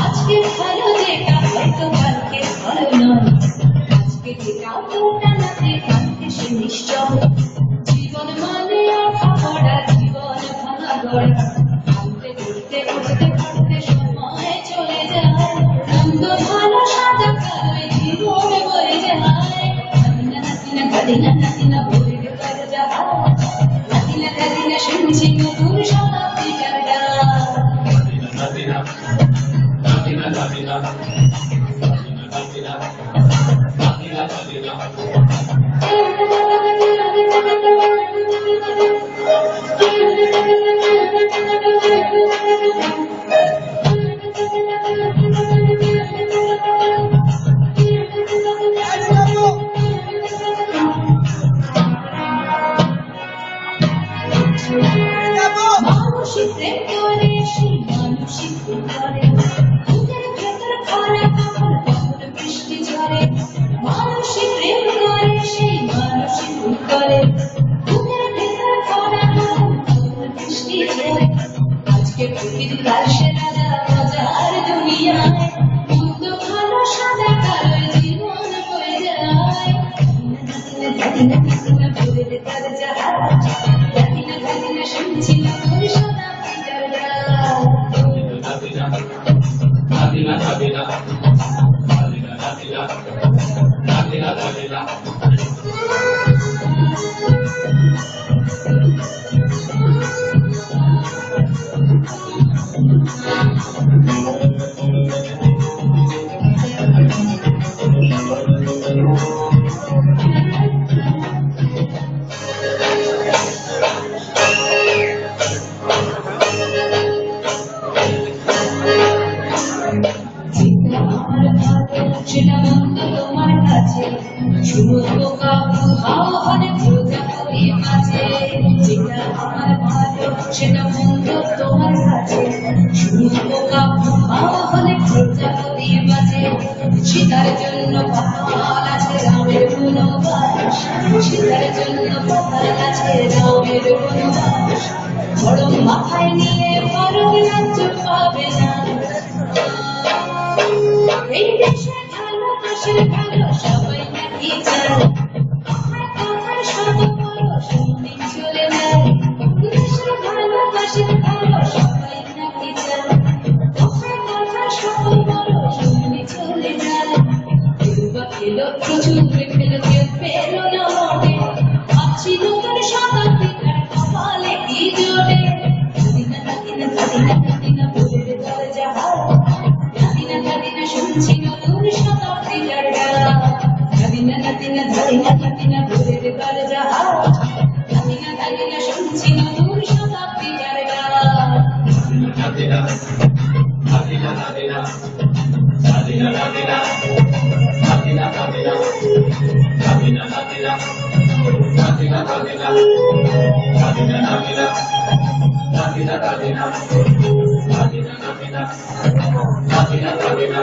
আজকে ভালো যেটা হয়তো কালকে ভালো নয়, আজকে যেটা ওটা নাতে কালকে সে নিশ্চয়। জীবন মানে আশা করা, জীবন ভাঙা গড়া, ঘুরতে ঘুরতে ঘুরতে ঘুরতে সময় চলে যায়। মন্দ ভালো সাদা কালোয় জীবন বয়ে যায়। নাতিনা নাতিনা গাদিনা নাতিনা ভোরের কাজ যাহা, নাতিনা গাদিনা শুনছি নতুন শতাব্দীটার গান। মানুষিক প্রেম করে সেই মানসিক করে, বুকের ভেতর খরা কখন কখন বৃষ্টি ঝরে। মানসিক প্রেম করে সেই মানসিক করে, বুকের ভেতর খরা কখন কখন বৃষ্টি ঝরে। আজকে প্রকৃতি কাল সে রাজা মজার দুনিয়ায়, মন্দ ভালো সাদা কালোয় জীবন বয়ে যায়। নাতিনা নাতিনা ভোরের কাজ যাহা, নাতিনা নাতিনা শুনছি নতুন শতাব্দীটার গান। সেটা মন্দ তোমার কাছে, সমস্ত আহ্বানে প্রজাপতি মাঝে। যেটা আমার ভালো সেটা মন্দ তোমার কাছে, সমস্ত আহ্বানে প্রজাপতি মাঝে। সীতার জন্য পাতাল আছে রামের বনবাস, সীতার জন্য পাতাল আছে রামের বনবাস। বরং মাথায় নিয়ে ভারত রাজ্য পাবে না। এই দেশে ভালোবাসার ভালো সবাই নাকি চায়, কথায় শত বড় শুনে চলে যায়। দেশে ভালোবাসার ভালো সবাই নাকি চায়, কথায় শত বড় শুনে চলে যায়। কেউ বা খেলো প্রচুর খেলো, কেউ পেলো না মনে, ভাবছি নতুন শতাব্দীটার কপালে কি জোটে। নাতিনা নাতিনা নাতিনা নাতিনা ভোরের কাজ যাহা, নাতিনা নাতিনা শুনছি নতুন শতাব্দীটার গান। নাতিনা নাতিনা নাতিনা নাতিনা ভোরের কাজ যাহা, নাতিনা নাতিনা শুনছি নতুন শতাব্দীটার গান। নাতিনা নাতিনা নাতিনা নাতিনা নাতিনা নাতিনা নাতিনা নাতিনা নাতিনা নাতিনা নাতিনা নাতিনা নাতিনা নাতিনা নাতিনা